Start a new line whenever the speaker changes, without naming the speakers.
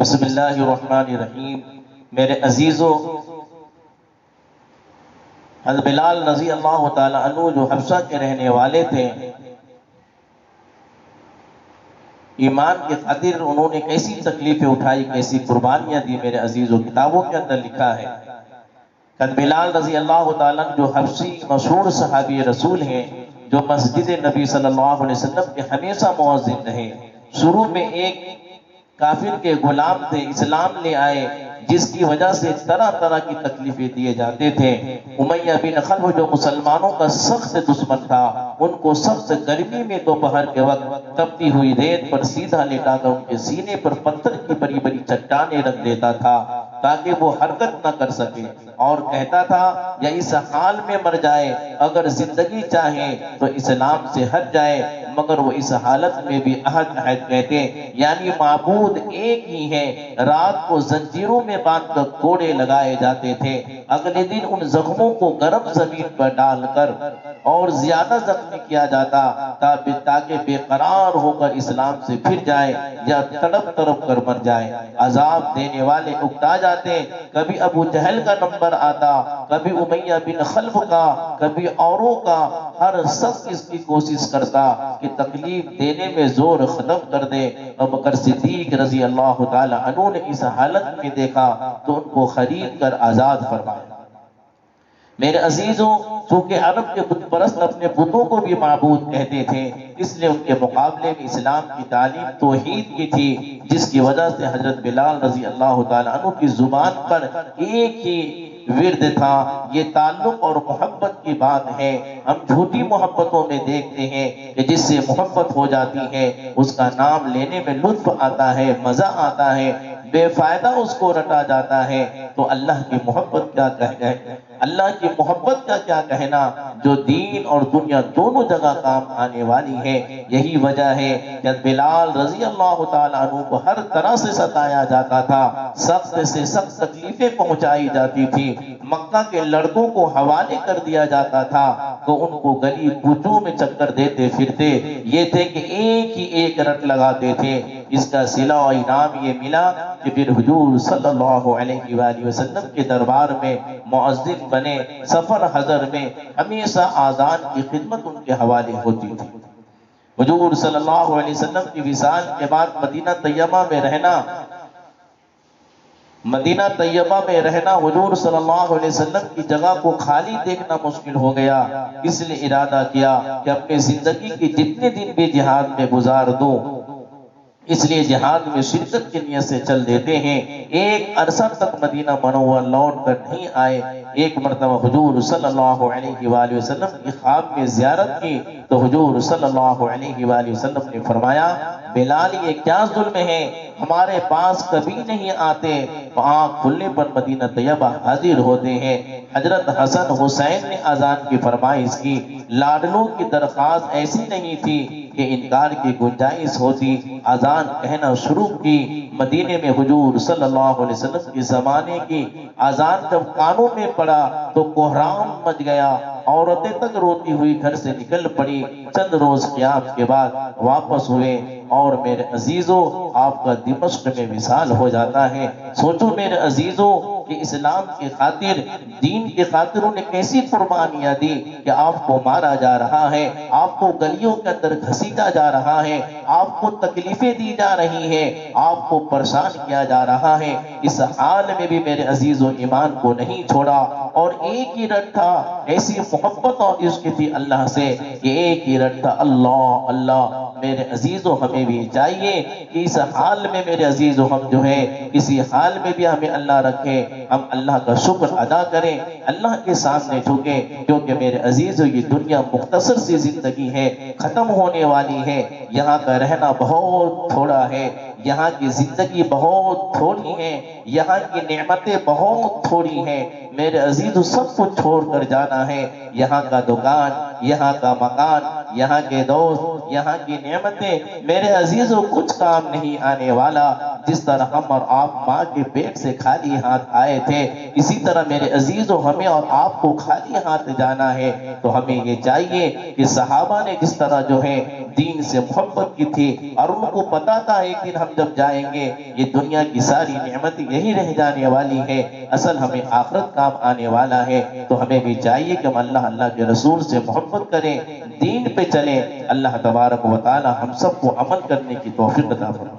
بسم اللہ الرحمن الرحیم۔ میرے عزیزو، حضرت بلال رضی اللہ تعالی عنہ جو حبشہ کے رہنے والے تھے، ایمان کی خاطر انہوں نے کیسی تکلیفیں اٹھائی، کیسی قربانیاں دی، میرے عزیزو کتابوں کے اندر لکھا ہے۔ حضرت بلال رضی اللہ تعالیٰ عنہ جو حبشی مشہور صحابی رسول ہیں، جو مسجد نبی صلی اللہ علیہ وسلم کے ہمیشہ مؤذن رہے۔ شروع میں ایک کافر کے غلام تھے، اسلام لے آئے، جس کی وجہ سے طرح طرح کی تکلیفیں دیے جاتے تھے۔ امیہ بن خلف جو مسلمانوں کا سخت دشمن تھا، ان کو سخت گرمی میں دوپہر کے وقت تپتی ہوئی ریت پر سیدھا لٹا کر ان کے سینے پر پتھر کی بڑی بڑی چٹانیں رکھ دیتا تھا تاکہ وہ حرکت نہ کر سکے، اور کہتا تھا یا اس حال میں مر جائے، اگر زندگی چاہے تو اسلام سے ہٹ جائے، مگر وہ اس حالت میں بھی عہد کہتے، یعنی معبود ایک ہی ہے۔ رات کو زنجیروں میں باندھ کر کوڑے لگائے جاتے تھے، اگلے دن ان زخموں کو گرم زمین پر ڈال کر اور زیادہ زخمی کیا جاتا تاکہ بے قرار ہو کر اسلام سے پھر جائے یا تڑپ تڑپ کر مر جائے۔ عذاب دینے والے اکتا جاتے، کبھی ابو جہل کا نمبر آتا، کبھی امیہ بن خلف کا، کبھی اوروں کا، ہر شخص اس کی کوشش کرتا کہ تکلیف دینے میں زور ختم کر دے۔ ابو بکر صدیق رضی اللہ تعالی عنہ نے اس حالت میں دیکھا تو ان کو خرید کر آزاد فرمایا۔ میرے عزیزوں، چونکہ عرب کے بت پرست اپنے بتوں کو بھی معبود کہتے تھے، اس لیے ان کے مقابلے میں اسلام کی تعلیم توحید کی تھی، جس کی وجہ سے حضرت بلال رضی اللہ تعالی عنہ کی زبان پر ایک ہی ورد تھا، یہ تعلق اور محبت کی بات ہے۔ ہم جھوٹی محبتوں میں دیکھتے ہیں کہ جس سے محبت ہو جاتی ہے اس کا نام لینے میں لطف آتا ہے، مزہ آتا ہے، بے فائدہ اس کو رٹا جاتا ہے، تو اللہ کی محبت کیا کہنا ہے، اللہ کی محبت کا کیا کہنا جو دین اور دنیا دونوں جگہ کام آنے والی ہے۔ یہی وجہ ہے کہ بلال رضی اللہ تعالیٰ عنہ کو ہر طرح سے ستایا جاتا تھا، سخت سے سخت تکلیفیں پہنچائی جاتی تھی، مکہ کے لڑکوں کو حوالے کر دیا جاتا تھا تو ان کو گلی کوچوں میں چکر دیتے پھرتے، یہ تھے کہ ایک ہی ایک رٹ لگاتے تھے۔ اس کا صلہ و انعام یہ ملا کہ پھر حضور صلی اللہ علیہ وآلہ وسلم کے دربار میں مؤذن بنے، سفر حضر میں ہمیشہ آذان کی خدمت ان کے حوالے ہوتی تھی۔ حضور صلی اللہ علیہ وسلم کی وصال کے بعد مدینہ طیبہ میں رہنا حضور صلی اللہ علیہ وسلم کی جگہ کو خالی دیکھنا مشکل ہو گیا، اس لیے ارادہ کیا کہ اپنی زندگی کی جتنے دن بھی جہاد میں گزار دوں، اس لیے جہاد میں شرکت کی نیت سے چل دیتے ہیں۔ ایک عرصہ تک مدینہ منورہ لوٹ کر نہیں آئے۔ ایک مرتبہ حضور صلی اللہ علیہ وآلہ وسلم کی خواب میں زیارت کی تو حضور صلی اللہ علیہ وآلہ وسلم نے فرمایا، بلال یہ کیا ظلم ہے، ہمارے پاس کبھی نہیں آتے، آنکھ کھلنے پر مدینہ طیبہ حاضر ہوتے ہیں۔ حضرت حسن حسین نے اذان کی فرمائش کی، لاڈلوں کی درخواست ایسی نہیں تھی کہ انکار کی گنجائش ہوتی، اذان کہنا شروع کی۔ مدینے میں حضور صلی اللہ علیہ وسلم کے زمانے کی اذان جب کانوں میں پڑا تو کوہرام مچ گیا، عورتیں تک روتی ہوئی گھر سے نکل پڑی۔ چند روز قیام کے بعد واپس ہوئے اور میرے عزیزوں آپ کا دمشق میں وصال ہو جاتا ہے۔ سوچو میرے عزیزوں کہ اسلام کی خاطر، دین کی خاطر انہیں کیسی قربانیاں دی کہ آپ کو مارا جا رہا ہے، آپ کو گلیوں کے اندر گھسیٹا جا رہا ہے، آپ کو تکلیفیں دی جا رہی ہیں، آپ کو پریشان کیا جا رہا ہے۔ اس حال میں بھی میرے عزیزوں ایمان کو نہیں چھوڑا اور ایک ہی رٹ تھا، ایسی محبت اور عشق تھی اللہ سے کہ ایک ہی رٹ تھا، اللہ اللہ۔ میرے عزیزوں ہمیں بھی چاہیے کہ اس حال میں میرے عزیزوں ہم جو ہے کسی حال میں بھی ہمیں اللہ رکھے، ہم اللہ کا شکر ادا کریں، اللہ کے سامنے جھکیں، کیونکہ میرے عزیزوں یہ دنیا مختصر سی زندگی ہے، ختم ہونے والی ہے، یہاں کا رہنا بہت تھوڑا ہے، یہاں کی زندگی بہت تھوڑی ہے، یہاں کی نعمتیں بہت تھوڑی ہیں۔ میرے عزیزوں سب کچھ چھوڑ کر جانا ہے، یہاں کا دکان، یہاں کا مکان، یہاں کے دوست، یہاں کی نعمتیں میرے عزیزوں کچھ کام نہیں آنے والا۔ جس طرح ہم اور آپ ماں کے پیٹ سے خالی ہاتھ آئے تھے، اسی طرح میرے عزیزوں ہمیں اور آپ کو خالی ہاتھ جانا ہے۔ تو ہمیں یہ چاہیے کہ صحابہ نے جس طرح جو ہے دین سے محبت کی تھی، اور ان کو پتا تھا ایک دن ہم جب جائیں گے یہ دنیا کی ساری نعمتیں یہی رہ جانے والی ہے، اصل ہمیں آخرت کام آنے والا ہے۔ تو ہمیں بھی چاہیے کہ ہم اللہ کے رسول سے محبت کریں، دین پہ چلیں۔ اللہ تبارک و تعالی ہم سب کو عمل کرنے کی توفیق عطا فرمائے۔